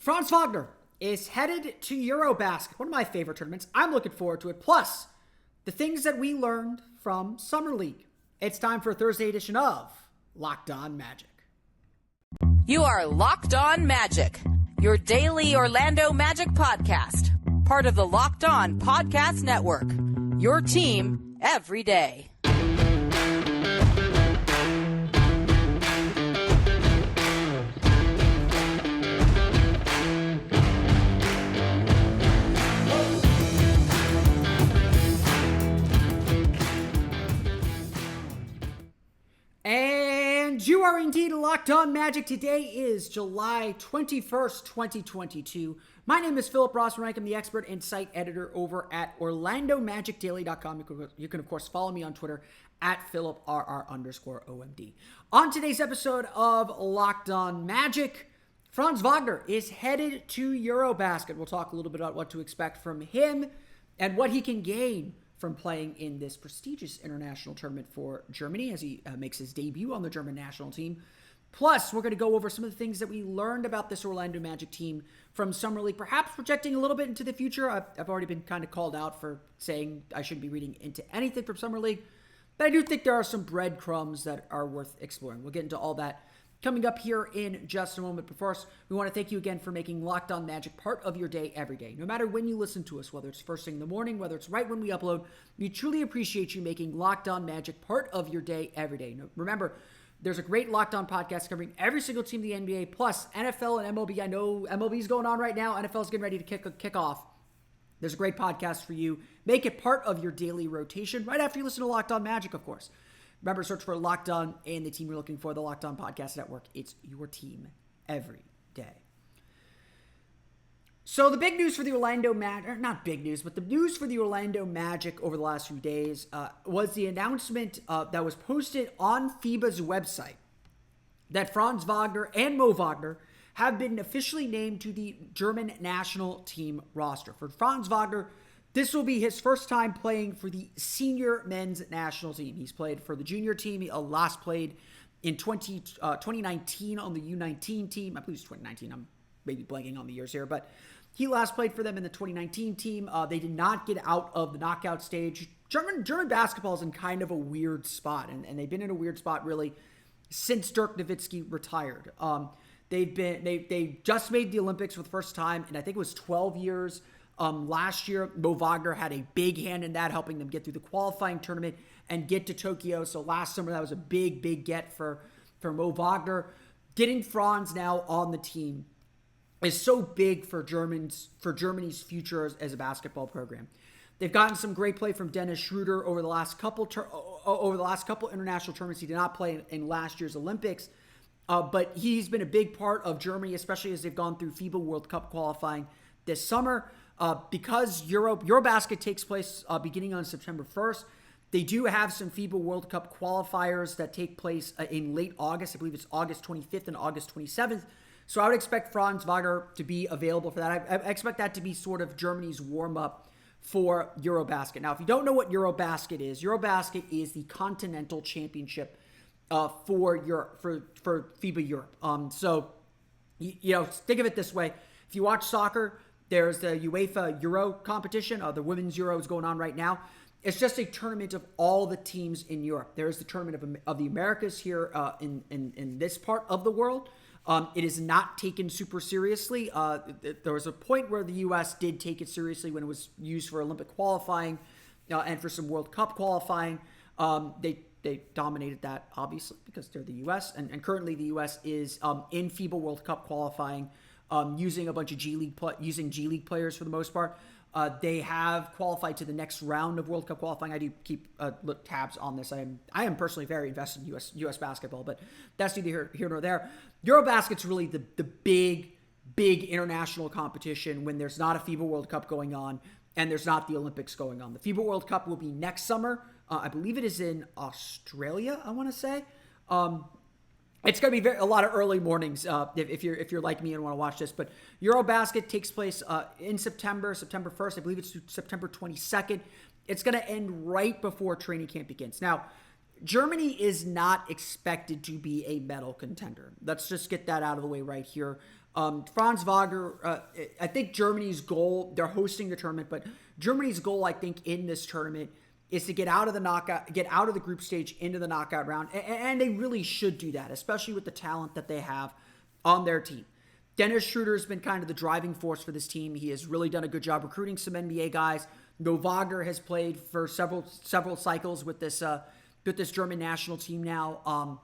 Franz Wagner is headed to Eurobasket, one of my favorite tournaments. I'm looking forward to it. Plus, the things that we learned from Summer League. It's time for a Thursday edition of Locked On Magic. You are Locked On Magic, your daily Orlando Magic podcast. Part of the Locked On Podcast Network, your team every day. And you are indeed Locked On Magic. Today is July 21st, 2022. My name is Philip Rossman. I'm the expert and site editor over at OrlandoMagicDaily.com. You can, of course, follow me on Twitter at PhilipRR_OMD. On today's episode of Locked On Magic, Franz Wagner is headed to Eurobasket. We'll talk a little bit about what to expect from him and what he can gain from playing in this prestigious international tournament for Germany as he makes his debut on the German national team. Plus, we're going to go over some of the things that we learned about this Orlando Magic team from Summer League, perhaps projecting a little bit into the future. I've already been kind of called out for saying I shouldn't be reading into anything from Summer League, but I do think there are some breadcrumbs that are worth exploring. We'll get into all that coming up here in just a moment. But first, we want to thank you again for making Locked On Magic part of your day every day. No matter when you listen to us, whether it's first thing in the morning, whether it's right when we upload, we truly appreciate you making Locked On Magic part of your day every day. Now, remember, there's a great Locked On podcast covering every single team in the NBA, plus NFL and MLB. I know MLB's going on right now. NFL's getting ready to kick off. There's a great podcast for you. Make it part of your daily rotation right after you listen to Locked On Magic, of course. Remember, search for Locked On and the team you're looking for, the Locked On Podcast Network. It's your team every day. So the big news for the Orlando Magic, not big news, but the news for the Orlando Magic over the last few days was the announcement that was posted on FIBA's website that Franz Wagner and Mo Wagner have been officially named to the German national team roster. For Franz Wagner, this will be his first time playing for the senior men's national team. He's played for the junior team. He last played in 2019 on the U19 team. I believe it's 2019. I'm maybe blanking on the years here, but he last played for them in the 2019 team. They did not get out of the knockout stage. German basketball is in kind of a weird spot, and they've been in a weird spot really since Dirk Nowitzki retired. They just made the Olympics for the first time, and I think it was 12 years. Last year, Mo Wagner had a big hand in that, helping them get through the qualifying tournament and get to Tokyo. So last summer, that was a big get for Mo Wagner. Getting Franz now on the team is so big for Germany's future as a basketball program. They've gotten some great play from Dennis Schroeder over the last couple international tournaments. He did not play in last year's Olympics, but he's been a big part of Germany, especially as they've gone through FIBA World Cup qualifying this summer. Because Eurobasket takes place beginning on September 1st, they do have some FIBA World Cup qualifiers that take place in late August. I believe it's August 25th and August 27th. So I would expect Franz Wagner to be available for that. I expect that to be sort of Germany's warm-up for Eurobasket. Now, if you don't know what Eurobasket is the continental championship for Europe, for FIBA Europe. So, think of it this way. If you watch soccer, there's the UEFA Euro competition. The Women's Euro is going on right now. It's just a tournament of all the teams in Europe. There's the tournament of the Americas here in this part of the world. It is not taken super seriously. There was a point where the U.S. did take it seriously when it was used for Olympic qualifying and for some World Cup qualifying. They dominated that, obviously, because they're the U.S. And currently the U.S. is in FIBA World Cup qualifying, using a bunch of G League players for the most part. They have qualified to the next round of World Cup qualifying. I do keep tabs on this. I am personally very invested in U.S. basketball, but that's neither here nor there. Eurobasket's really the big international competition when there's not a FIBA World Cup going on and there's not the Olympics going on. The FIBA World Cup will be next summer. I believe it is in Australia, I want to say. It's going to be a lot of early mornings if you're like me and want to watch this. But Eurobasket takes place in September 1st. I believe it's September 22nd. It's going to end right before training camp begins. Now, Germany is not expected to be a medal contender. Let's just get that out of the way right here. Franz Wagner, I think Germany's goal, they're hosting the tournament, but Germany's goal, I think, in this tournament is to get out of the group stage into the knockout round. And they really should do that, especially with the talent that they have on their team. Dennis Schroeder has been kind of the driving force for this team. He has really done a good job recruiting some NBA guys. No, Wagner has played for several cycles with this German national team now.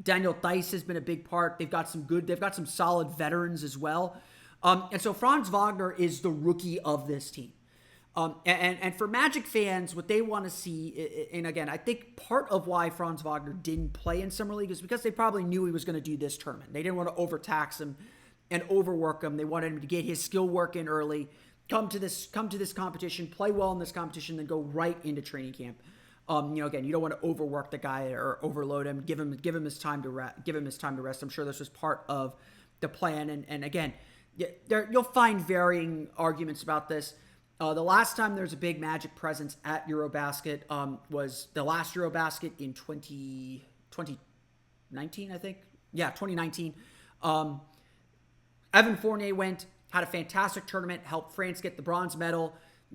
Daniel Theis has been a big part. They've got some solid veterans as well. And so Franz Wagner is the rookie of this team. And for Magic fans, what they want to see, and again, I think part of why Franz Wagner didn't play in Summer League is because they probably knew he was going to do this tournament. They didn't want to overtax him and overwork him. They wanted him to get his skill work in early, come to this competition, play well in this competition, then go right into training camp. Again, you don't want to overwork the guy or overload him. Give him his time to rest. I'm sure this was part of the plan. And again, you'll find varying arguments about this. The last time there was a big Magic presence at Eurobasket was the last Eurobasket in 2019, I think. Yeah, 2019. Evan Fournier had a fantastic tournament, helped France get the bronze medal.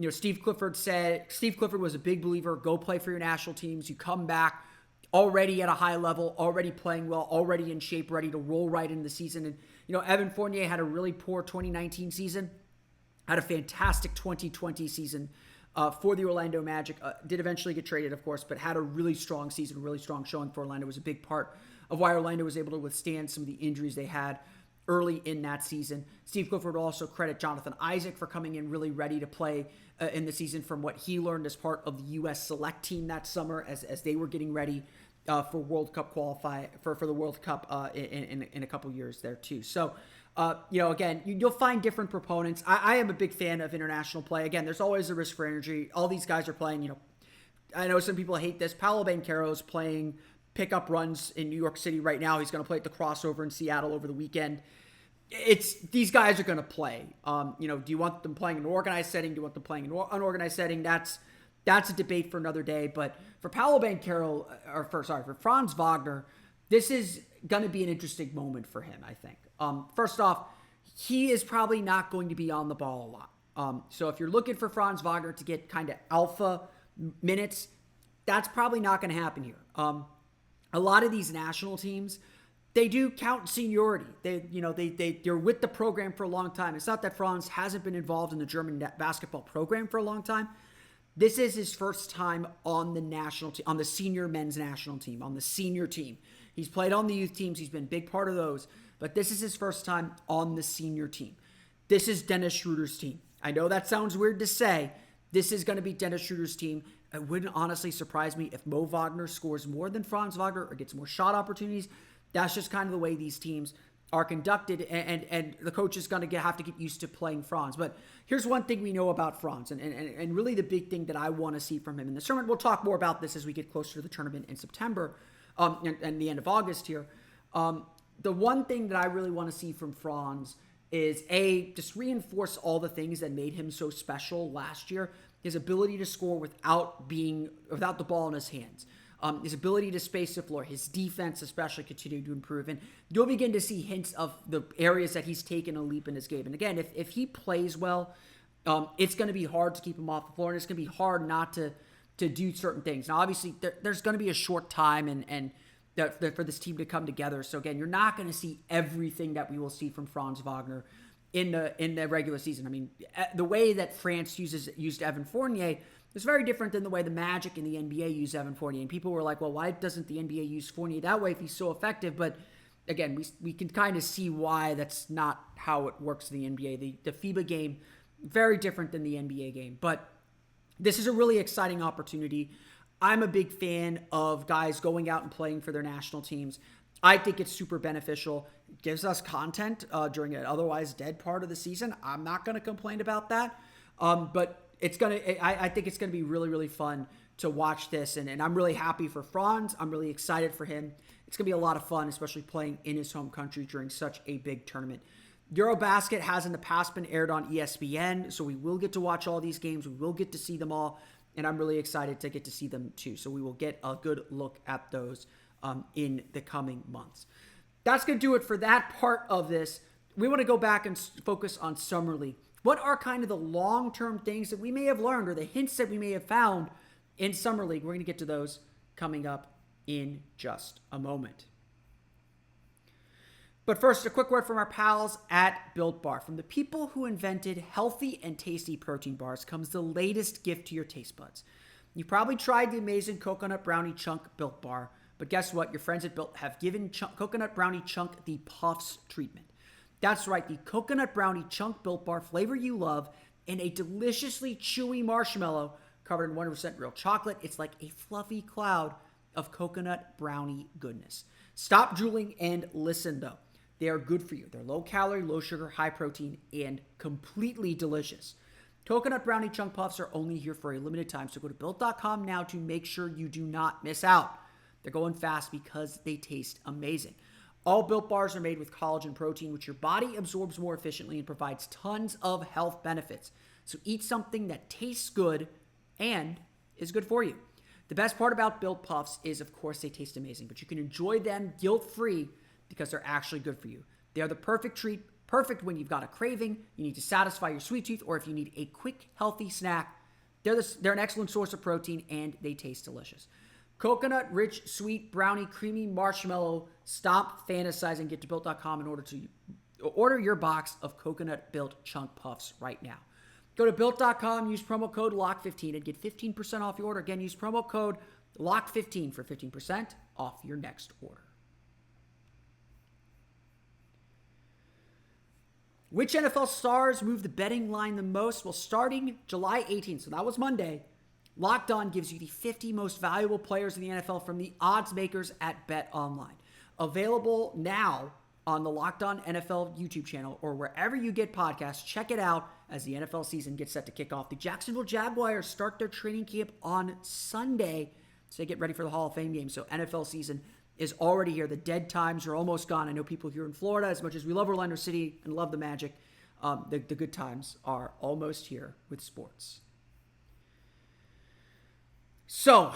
Steve Clifford was a big believer, go play for your national teams. You come back already at a high level, already playing well, already in shape, ready to roll right into the season. And, Evan Fournier had a really poor 2019 season, had a fantastic 2020 season for the Orlando Magic. Did eventually get traded, of course, but had a really strong season, really strong showing for Orlando. Was a big part of why Orlando was able to withstand some of the injuries they had early in that season. Steve Clifford will also credit Jonathan Isaac for coming in really ready to play in the season from what he learned as part of the U.S. select team that summer as they were getting ready for World Cup for the World Cup in a couple years there too. So, again, you'll find different proponents. I am a big fan of international play. Again, there's always a risk for injury. All these guys are playing, I know some people hate this. Paolo Banchero is playing pickup runs in New York City right now. He's going to play at the Crossover in Seattle over the weekend. These guys are going to play. Do you want them playing in an organized setting? Do you want them playing in an unorganized setting? That's a debate for another day. But for Paolo Banchero, for Franz Wagner, this is going to be an interesting moment for him, I think. First off, he is probably not going to be on the ball a lot. So if you're looking for Franz Wagner to get kind of alpha minutes, that's probably not going to happen here. A lot of these national teams, they do count seniority. They're with the program for a long time. It's not that Franz hasn't been involved in the German basketball program for a long time. This is his first time on the national team, on the senior men's national team, on the senior team. He's played on the youth teams. He's been a big part of those. But this is his first time on the senior team. This is Dennis Schroeder's team. I know that sounds weird to say. This is going to be Dennis Schroeder's team. It wouldn't honestly surprise me if Mo Wagner scores more than Franz Wagner or gets more shot opportunities. That's just kind of the way these teams are conducted, and the coach is going to have to get used to playing Franz. But here's one thing we know about Franz, and really the big thing that I want to see from him in this tournament. We'll talk more about this as we get closer to the tournament in September and the end of August here. The one thing that I really want to see from Franz is, just reinforce all the things that made him so special last year. His ability to score without the ball in his hands. His ability to space the floor, his defense especially continued to improve. And you'll begin to see hints of the areas that he's taken a leap in his game. And again, if he plays well, it's going to be hard to keep him off the floor, and it's going to be hard not to do certain things. Now, obviously, there's going to be a short time and for this team to come together. So again, you're not going to see everything that we will see from Franz Wagner in the regular season. I mean, the way that France used Evan Fournier is very different than the way the Magic and the NBA use Evan Fournier. And people were like, well, why doesn't the NBA use Fournier that way if he's so effective? But again, we can kind of see why that's not how it works in the NBA. The FIBA game, very different than the NBA game. But this is a really exciting opportunity. I'm a big fan of guys going out and playing for their national teams. I think it's super beneficial. It gives us content during an otherwise dead part of the season. I'm not going to complain about that. But I think it's going to be really, really fun to watch this. And I'm really happy for Franz. I'm really excited for him. It's going to be a lot of fun, especially playing in his home country during such a big tournament. Eurobasket has in the past been aired on ESPN, so we will get to watch all these games. We will get to see them all. And I'm really excited to get to see them too. So we will get a good look at those in the coming months. That's going to do it for that part of this. we want to go back and focus on Summer League. What are kind of the long-term things that we may have learned or the hints that we may have found in Summer League? We're going to get to those coming up in just a moment. But first, a quick word from our pals at Built Bar. From the people who invented healthy and tasty protein bars comes the latest gift to your taste buds. You probably tried the amazing Coconut Brownie Chunk Built Bar, but guess what? Your friends at Built have given Coconut Brownie Chunk the Puffs treatment. That's right, the Coconut Brownie Chunk Built Bar flavor you love in a deliciously chewy marshmallow covered in 100% real chocolate. It's like a fluffy cloud of coconut brownie goodness. Stop drooling and listen, though. They are good for you. They're low calorie, low sugar, high protein, and completely delicious. Coconut Brownie Chunk Puffs are only here for a limited time, so go to Built.com now to make sure you do not miss out. They're going fast because they taste amazing. All Built Bars are made with collagen protein, which your body absorbs more efficiently and provides tons of health benefits. So eat something that tastes good and is good for you. The best part about Built Puffs is, of course, they taste amazing, but you can enjoy them guilt-free because they're actually good for you. They are the perfect treat, perfect when you've got a craving, you need to satisfy your sweet tooth, or if you need a quick, healthy snack. They're an excellent source of protein, and they taste delicious. Coconut, rich, sweet, brownie, creamy marshmallow. Stop fantasizing. Get to Built.com in order to order your box of Coconut Built Chunk Puffs right now. Go to Built.com, use promo code LOCK15 and get 15% off your order. Again, use promo code LOCK15 for 15% off your next order. Which NFL stars move the betting line the most? Well, starting July 18th, so that was Monday, Locked On gives you the 50 most valuable players in the NFL from the odds makers at BetOnline. Available now on the Locked On NFL YouTube channel or wherever you get podcasts. Check it out as the NFL season gets set to kick off. The Jacksonville Jaguars start their training camp on Sunday, so they get ready for the Hall of Fame game. So NFL season is already here. The dead times are almost gone. I know people here in Florida, as much as we love Orlando City and love the Magic, the good times are almost here with sports. So,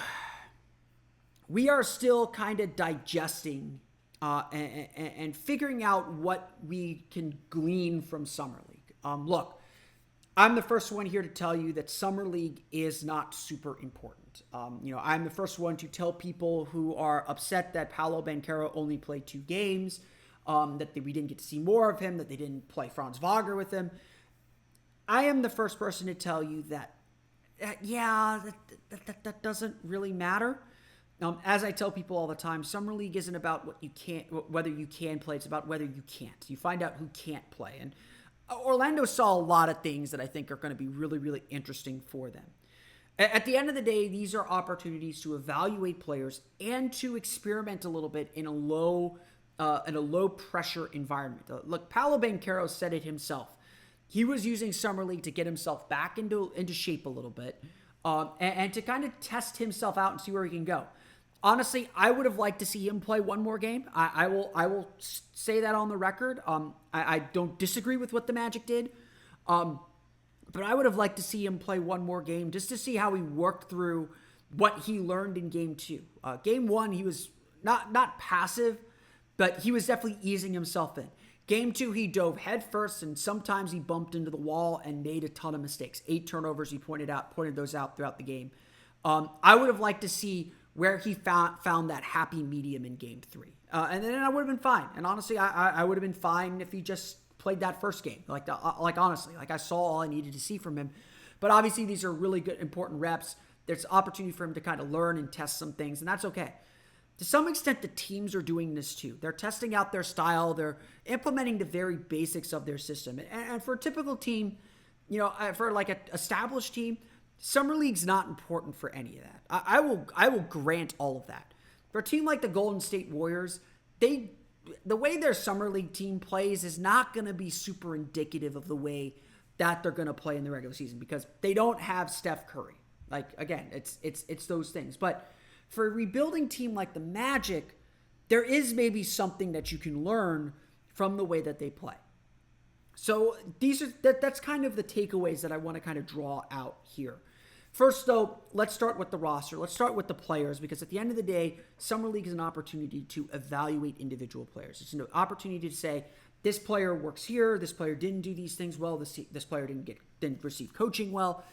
we are still kind of digesting and figuring out what we can glean from Summer League. Look, I'm the first one here to tell you that Summer League is not super important. I'm the first one to tell people who are upset that Paolo Banchero only played 2 games, that we didn't get to see more of him, that they didn't play Franz Wagner with him. I am the first person to tell you that, that doesn't really matter. As I tell people all the time, Summer League isn't about whether you can play, it's about whether you can't. You find out who can't play. And Orlando saw a lot of things that I think are going to be really, really interesting for them. At the end of the day, these are opportunities to evaluate players and to experiment a little bit in a low pressure environment. Look, Paolo Banchero said it himself. He was using Summer League to get himself back into shape a little bit, and to kind of test himself out and see where he can go. Honestly, I would have liked to see him play one more game. I will say that on the record. I don't disagree with what the Magic did. But I would have liked to see him play one more game just to see how he worked through what he learned in Game 2. Game 1, he was not passive, but he was definitely easing himself in. Game 2, he dove head first, and sometimes he bumped into the wall and made a ton of mistakes. 8 turnovers, he pointed those out throughout the game. I would have liked to see where he found that happy medium in Game 3. And then I would have been fine. And honestly, I would have been fine if he just played that first game. Honestly, I saw all I needed to see from him. But obviously, these are really good, important reps. There's opportunity for him to kind of learn and test some things, and that's okay. To some extent, the teams are doing this too. They're testing out their style. They're implementing the very basics of their system. And for a typical team, for like an established team, Summer League's not important for any of that. I will grant all of that. For a team like the Golden State Warriors, the way their Summer League team plays is not going to be super indicative of the way that they're going to play in the regular season because they don't have Steph Curry. Again, it's those things. But for a rebuilding team like the Magic, there is maybe something that you can learn from the way that they play. So that's kind of the takeaways that I want to kind of draw out here. First, though, let's start with the roster. Let's start with the players because at the end of the day, Summer League is an opportunity to evaluate individual players. It's an opportunity to say, this player works here, this player didn't do these things well, this player didn't receive coaching well.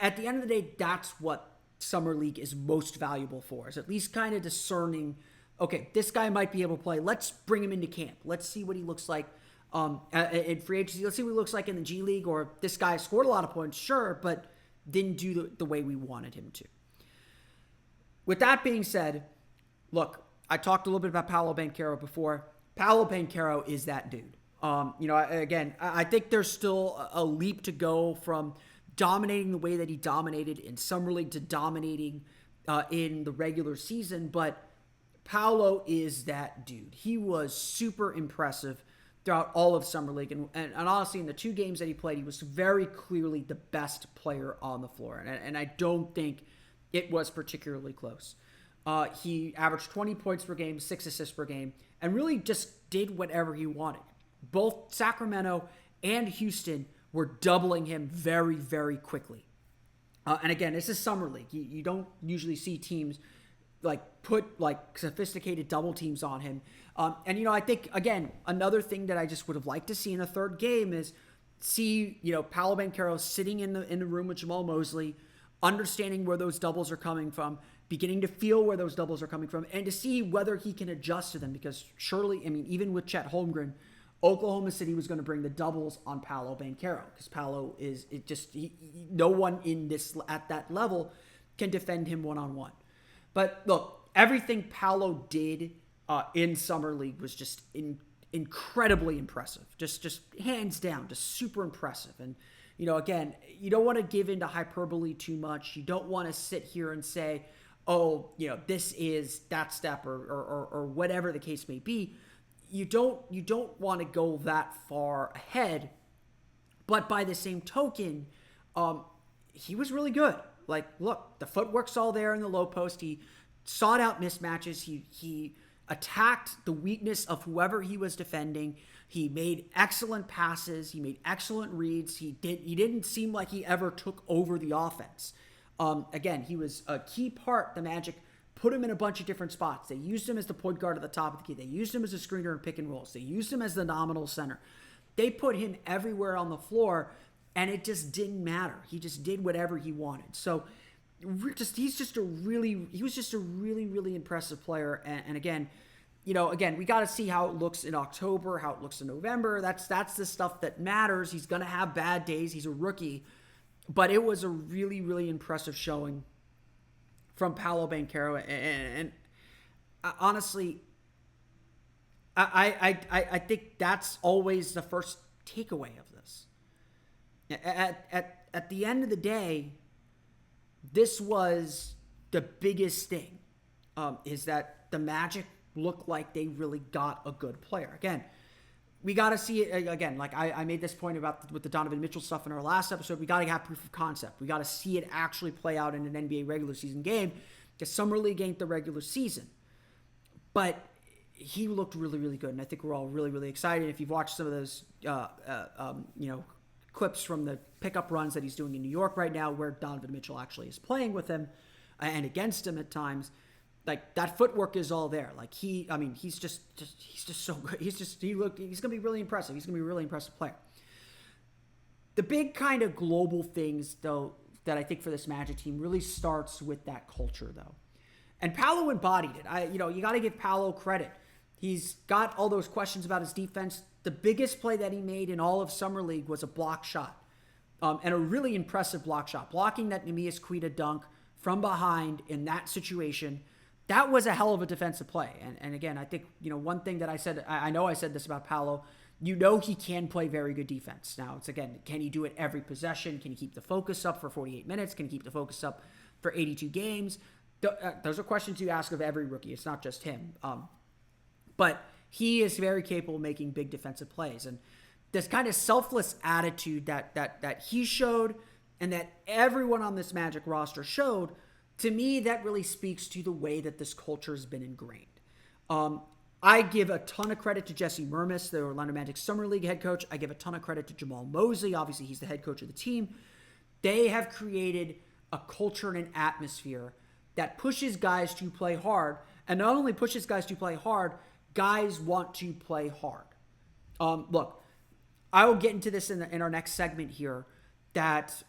At the end of the day, that's what Summer League is most valuable for, is at least kind of discerning, okay, this guy might be able to play. Let's bring him into camp. Let's see what he looks like in free agency. Let's see what he looks like in the G League. Or this guy scored a lot of points, sure, but didn't do the way we wanted him to. With that being said, look, I talked a little bit about Paolo Banchero before. Paolo Banchero is that dude. I think there's still a leap to go from dominating the way that he dominated in Summer League to dominating in the regular season, but Paolo is that dude. He was super impressive throughout all of Summer League, and honestly, in the 2 games that he played, he was very clearly the best player on the floor, and I don't think it was particularly close. He averaged 20 points per game, 6 assists per game, and really just did whatever he wanted. Both Sacramento and Houston were doubling him very, very quickly. And again, this is Summer League. You don't usually see teams put sophisticated double teams on him. I think, again, another thing that I just would have liked to see in a third game is see, Paolo Banchero sitting in the room with Jamal Mosley, understanding where those doubles are coming from, beginning to feel where those doubles are coming from, and to see whether he can adjust to them. Because surely, even with Chet Holmgren, Oklahoma City was going to bring the doubles on Paolo Banchero, because Paolo no one at that level can defend him one-on-one. But look, everything Paolo did in Summer League was just incredibly impressive. Just hands down, just super impressive. And, again, you don't want to give into hyperbole too much. You don't want to sit here and say, oh, this is that step or whatever the case may be. You don't want to go that far ahead. But by the same token, he was really good. Look, the footwork's all there in the low post. He sought out mismatches. He attacked the weakness of whoever he was defending. He made excellent passes. He made excellent reads. He didn't seem like he ever took over the offense. Again, he was a key part. The Magic put him in a bunch of different spots. They used him as the point guard at the top of the key. They used him as a screener in pick and rolls. They used him as the nominal center. They put him everywhere on the floor, and it just didn't matter. He just did whatever he wanted. So he was just a really, really impressive player. And again, we got to see how it looks in October, how it looks in November. That's the stuff that matters. He's going to have bad days. He's a rookie. But it was a really, really impressive showing from Paolo Banchero. And honestly, I think that's always the first takeaway of this. At the end of the day, this was the biggest thing, is that the Magic looked like they really got a good player. Again, we got to see it again. I made this point with the Donovan Mitchell stuff in our last episode. We got to have proof of concept. We got to see it actually play out in an NBA regular season game. The Summer League ain't the regular season. But he looked really, really good. And I think we're all really, really excited. If you've watched some of those, clips from the pickup runs that he's doing in New York right now, where Donovan Mitchell actually is playing with him and against him at times, that footwork is all there. He's just so good. He's going to be really impressive. He's going to be a really impressive player. The big kind of global things, though, that I think for this Magic team really starts with that culture, though. And Paolo embodied it. You got to give Paolo credit. He's got all those questions about his defense. The biggest play that he made in all of Summer League was a block shot, and a really impressive block shot. Blocking that Neemias Queta dunk from behind in that situation, that was a hell of a defensive play. And again, I think, one thing that I said, I know I said this about Paolo, he can play very good defense. Now, it's again, can he do it every possession? Can he keep the focus up for 48 minutes? Can he keep the focus up for 82 games? Those are questions you ask of every rookie. It's not just him. But he is very capable of making big defensive plays. And this kind of selfless attitude that he showed and that everyone on this Magic roster showed, to me, that really speaks to the way that this culture has been ingrained. I give a ton of credit to Jesse Mermis, the Orlando Magic Summer League head coach. I give a ton of credit to Jamal Mosley. Obviously, he's the head coach of the team. They have created a culture and an atmosphere that pushes guys to play hard. And not only pushes guys to play hard, guys want to play hard. Look, I will get into this in our next segment here, that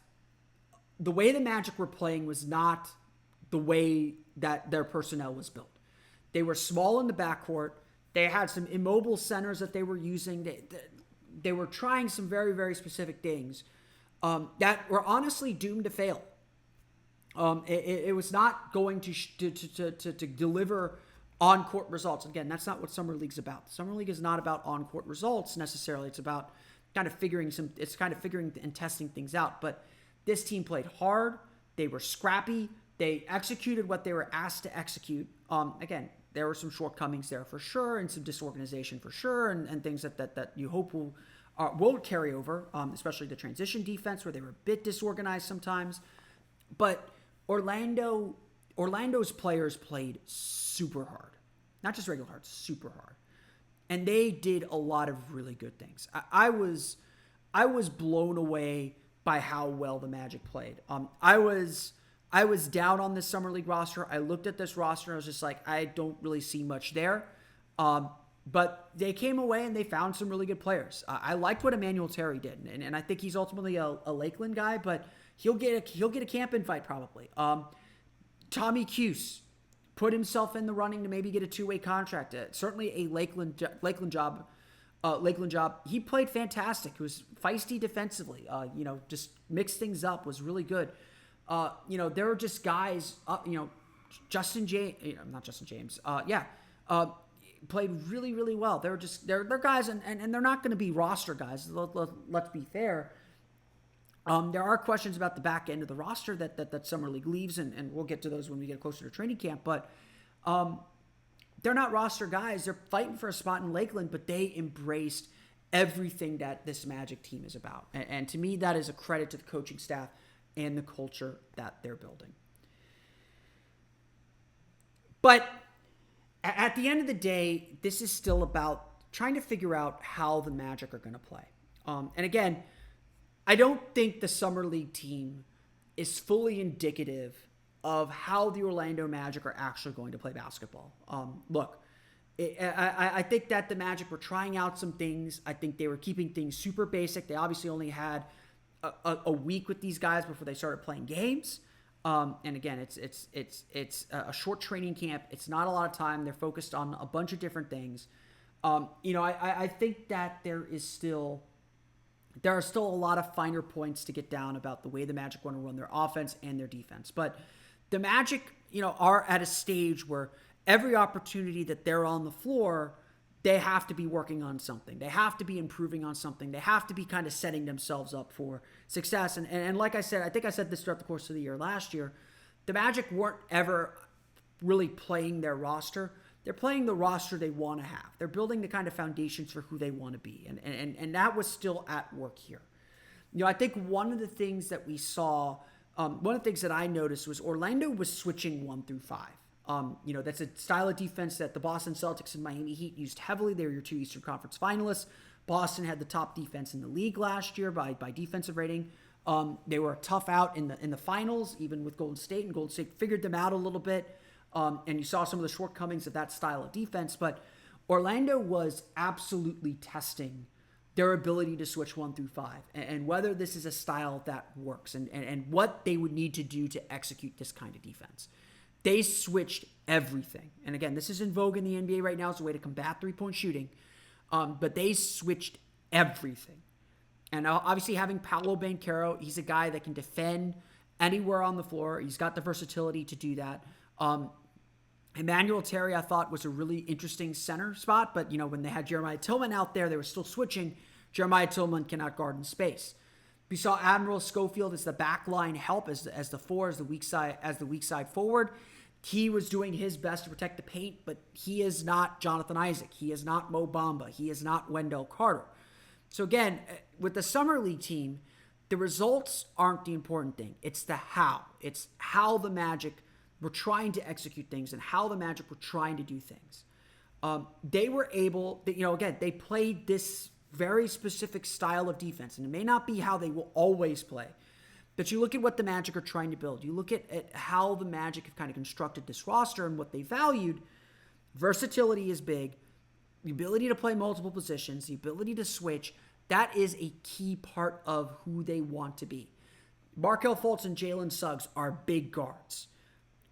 the way the Magic were playing was not the way that their personnel was built. They were small in the backcourt. They had some immobile centers that they were using. They were trying some very, very specific things that were honestly doomed to fail. It was not going to deliver on-court results. Again, that's not what Summer League's about. The Summer League is not about on-court results necessarily. It's about kind of figuring and testing things out. But this team played hard. They were scrappy. They executed what they were asked to execute. Again, there were some shortcomings there for sure, and some disorganization for sure, and things that you hope will carry over, especially the transition defense where they were a bit disorganized sometimes. But Orlando's players played super hard. Not just regular hard, super hard. And they did a lot of really good things. I was blown away by how well the Magic played. I was down on this Summer League roster. I looked at this roster and I was just like, I don't really see much there. But they came away and they found some really good players. I liked what Emmanuel Terry did, and I think he's ultimately a Lakeland guy, but he'll get a camp invite probably. Tommy Cuse put himself in the running to maybe get a two-way contract. Certainly a Lakeland job. He played fantastic. He was feisty defensively. Just mixed things up. Was really good. There were just guys. Justin James. Not Justin James. Played really, really well. They're guys, and they're not going to be roster guys. Let's be fair. There are questions about the back end of the roster that Summer League leaves, and we'll get to those when we get closer to training camp. But they're not roster guys. They're fighting for a spot in Lakeland, but they embraced everything that this Magic team is about. And to me, that is a credit to the coaching staff and the culture that they're building. But at the end of the day, this is still about trying to figure out how the Magic are going to play. And again, I don't think the Summer League team is fully indicative of how the Orlando Magic are actually going to play basketball. I think that the Magic were trying out some things. I think they were keeping things super basic. They obviously only had a week with these guys before they started playing games. And again, it's a short training camp. It's not a lot of time. They're focused on a bunch of different things. I think that there are still a lot of finer points to get down about the way the Magic want to run their offense and their defense. But the Magic, are at a stage where every opportunity that they're on the floor, they have to be working on something. They have to be improving on something. They have to be kind of setting themselves up for success. And like I said, I think I said this throughout the course of the year last year, the Magic weren't ever really playing their roster. They're playing the roster they want to have. They're building the kind of foundations for who they want to be. And that was still at work here. I think one of the things that we saw, one of the things that I noticed was Orlando was switching 1 through 5. That's a style of defense that the Boston Celtics and Miami Heat used heavily. They were your 2 Eastern Conference finalists. Boston had the top defense in the league last year by defensive rating. They were tough out in the finals, even with Golden State, and Golden State figured them out a little bit. And you saw some of the shortcomings of that style of defense, but Orlando was absolutely testing their ability to switch 1 through 5 and whether this is a style that works and what they would need to do to execute this kind of defense. They switched everything. And again, this is in vogue in the NBA right now as a way to combat three-point shooting, but they switched everything. And obviously having Paolo Banchero, he's a guy that can defend anywhere on the floor. He's got the versatility to do that. Emmanuel Terry, I thought, was a really interesting center spot, but when they had Jeremiah Tillman out there, they were still switching. Jeremiah Tillman cannot guard in space. We saw Admiral Schofield as the backline help, as the four, as the weak side forward. He was doing his best to protect the paint, but he is not Jonathan Isaac. He is not Mo Bamba. He is not Wendell Carter. So again, with the Summer League team, the results aren't the important thing. It's the how. It's how the Magic were trying to execute things and how the Magic were trying to do things. They were able, again, they played this very specific style of defense, and it may not be how they will always play, but you look at what the Magic are trying to build. You look at how the Magic have kind of constructed this roster and what they valued. Versatility is big. the ability to play multiple positions, the ability to switch, that is a key part of who they want to be. Markelle Fultz and Jalen Suggs are big guards.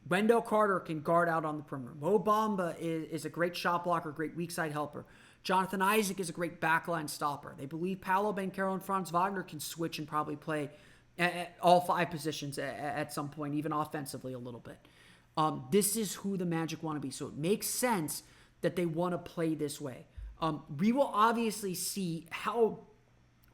Wendell Carter can guard out on the perimeter. Mo Bamba is a great shot blocker, great weak side helper. Jonathan Isaac is a great backline stopper. They believe Paolo Banchero and Franz Wagner can switch and probably play at all 5 positions at some point, even offensively a little bit. This is who the Magic want to be. So it makes sense that they want to play this way. We will obviously see how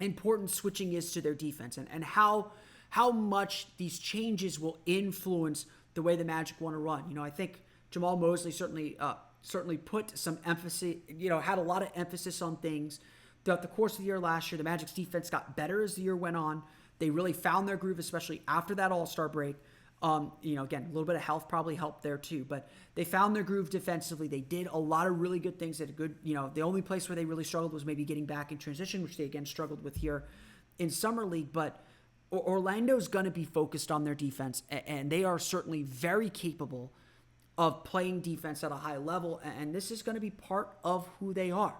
important switching is to their defense and how much these changes will influence the way the Magic want to run. I think Jamal Mosley certainly put some emphasis, had a lot of emphasis on things throughout the course of the year last year. The Magic's defense got better as the year went on. They really found their groove, especially after that All-Star break. Again, a little bit of health probably helped there too, but they found their groove defensively. They did a lot of really good things. The only place where they really struggled was maybe getting back in transition, which they again struggled with here in Summer League, but Orlando's going to be focused on their defense, and they are certainly very capable of playing defense at a high level, and this is going to be part of who they are.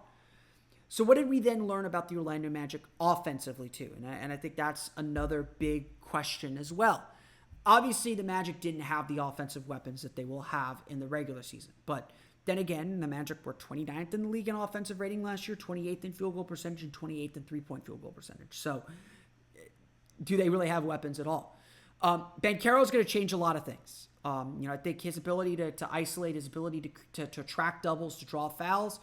So what did we then learn about the Orlando Magic offensively too? And I think that's another big question as well. Obviously, the Magic didn't have the offensive weapons that they will have in the regular season, but then again, the Magic were 29th in the league in offensive rating last year, 28th in field goal percentage, and 28th in three-point field goal percentage. So do they really have weapons at all? Banchero is going to change a lot of things. I think his ability to isolate, his ability to track doubles, to draw fouls,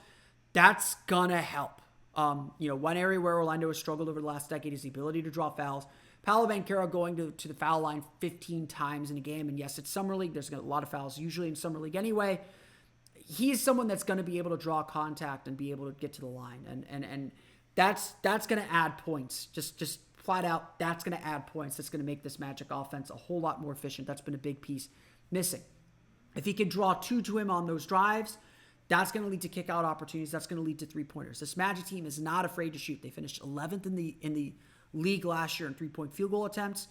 that's going to help. One area where Orlando has struggled over the last decade is the ability to draw fouls. Paolo Banchero going to the foul line 15 times in a game. And yes, it's Summer League. There's a lot of fouls usually in Summer League anyway. He's someone that's going to be able to draw contact and be able to get to the line. And that's going to add points. Just flat out, that's going to add points. That's going to make this Magic offense a whole lot more efficient. That's been a big piece missing. If he can draw 2 to him on those drives, that's going to lead to kick-out opportunities. That's going to lead to three-pointers. This Magic team is not afraid to shoot. They finished 11th in the league last year in three-point field goal attempts.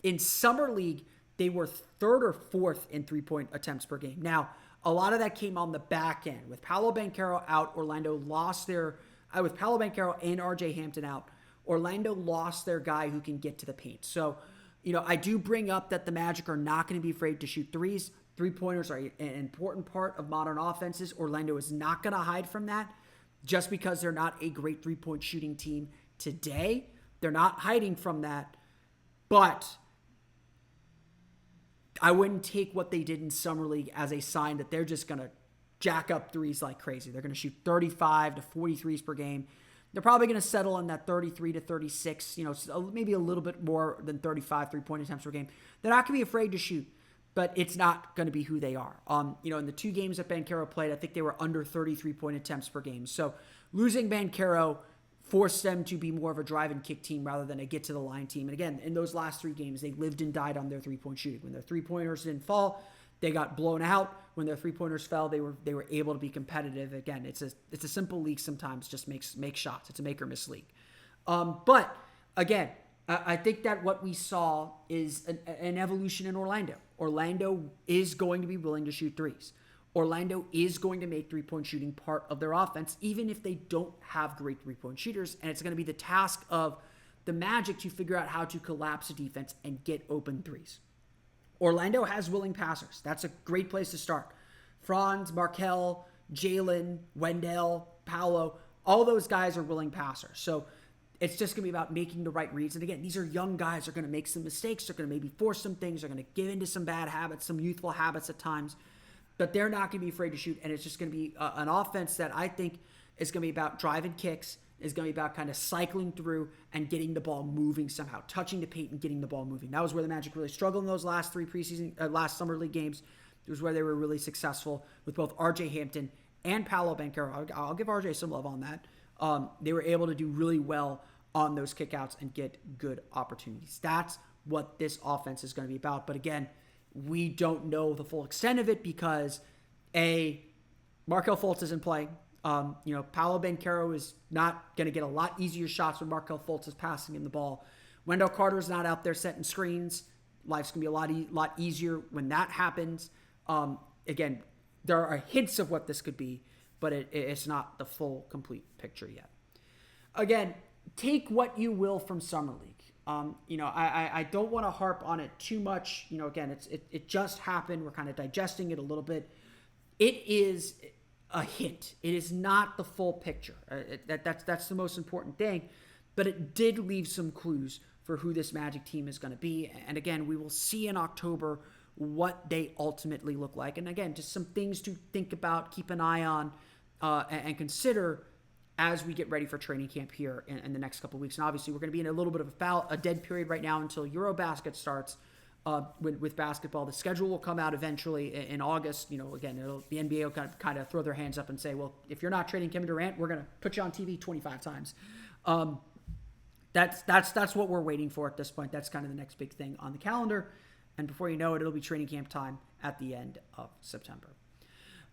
In Summer League, they were 3rd or 4th in three-point attempts per game. Now, a lot of that came on the back end. With Paolo Banchero out, Orlando lost their... with Paolo Banchero and RJ Hampton out, Orlando lost their guy who can get to the paint. So, I do bring up that the Magic are not going to be afraid to shoot threes. Three-pointers are an important part of modern offenses. Orlando is not going to hide from that just because they're not a great three-point shooting team today. They're not hiding from that. But I wouldn't take what they did in Summer League as a sign that they're just going to jack up threes like crazy. They're going to shoot 35 to 40 threes per game. They're probably going to settle in that 33 to 36, maybe a little bit more than 35 three-point attempts per game. They're not going to be afraid to shoot, but it's not going to be who they are. In the 2 games that Banchero played, I think they were under 33-point attempts per game. So losing Banchero forced them to be more of a drive and kick team rather than a get-to-the-line team. And again, in those last 3 games, they lived and died on their three-point shooting. When their three-pointers didn't fall, they got blown out. When their three-pointers fell, they were able to be competitive. Again, it's a simple league sometimes, just make shots. It's a make-or-miss league. But again, I think that what we saw is an evolution in Orlando. Orlando is going to be willing to shoot threes. Orlando is going to make three-point shooting part of their offense, even if they don't have great three-point shooters. And it's going to be the task of the Magic to figure out how to collapse a defense and get open threes. Orlando has willing passers. That's a great place to start. Franz, Markelle, Jalen, Wendell, Paolo, all those guys are willing passers. So it's just going to be about making the right reads. And again, these are young guys. They're going to make some mistakes. They're going to maybe force some things. They're going to give into some bad habits, some youthful habits at times. But they're not going to be afraid to shoot. And it's just going to be an offense that I think is going to be about driving kicks, is going to be about kind of cycling through and getting the ball moving somehow, touching the paint and getting the ball moving. That was where the Magic really struggled in those last 3 last Summer League games. It was where they were really successful with both RJ Hampton and Paolo Banchero. I'll give RJ some love on that. They were able to do really well on those kickouts and get good opportunities. That's what this offense is going to be about. But again, we don't know the full extent of it because Markelle Fultz isn't playing. Paolo Banchero is not going to get a lot easier shots when Markelle Fultz is passing him the ball. Wendell Carter is not out there setting screens. Life's going to be a lot easier when that happens. Again, there are hints of what this could be, but it's not the full, complete picture yet. Again, take what you will from Summer League. I don't want to harp on it too much. Again, it just happened. We're kind of digesting it a little bit. It is a hint. It is not the full picture. That's the most important thing. But it did leave some clues for who this Magic team is going to be. And again, we will see in October what they ultimately look like. And again, just some things to think about, keep an eye on, and consider as we get ready for training camp here in the next couple of weeks. And obviously, we're going to be in a little bit of a dead period right now until Eurobasket starts with basketball. The schedule will come out eventually in August. Again, the NBA will kind of throw their hands up and say, well, if you're not trading Kevin Durant, we're going to put you on TV 25 times. That's what we're waiting for at this point. That's kind of the next big thing on the calendar. And before you know it, it'll be training camp time at the end of September.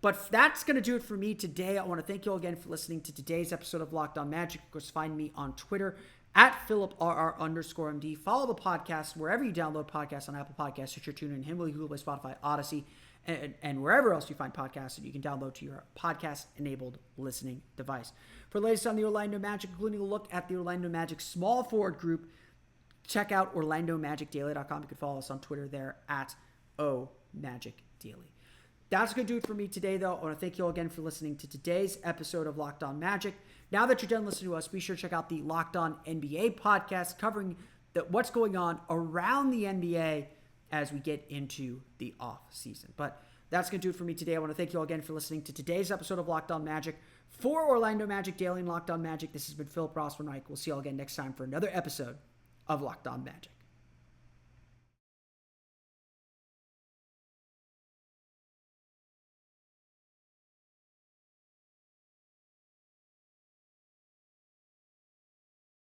But that's going to do it for me today. I want to thank you all again for listening to today's episode of Locked On Magic. Of course, find me on Twitter at PhilipRR_MD. Follow the podcast wherever you download podcasts on Apple Podcasts, Stitcher, TuneIn, Himalaya, Google Play, Spotify, Odyssey, and wherever else you find podcasts that you can download to your podcast-enabled listening device. For the latest on the Orlando Magic, including a look at the Orlando Magic small forward group, check out OrlandoMagicDaily.com. You can follow us on Twitter there at OMagicDaily. That's going to do it for me today, though. I want to thank you all again for listening to today's episode of Locked On Magic. Now that you're done listening to us, be sure to check out the Locked On NBA podcast covering what's going on around the NBA as we get into the off season. But that's going to do it for me today. I want to thank you all again for listening to today's episode of Locked On Magic. For Orlando Magic Daily and Locked On Magic, this has been Philip Rossman-Reich. We'll see you all again next time for another episode of Locked On Magic.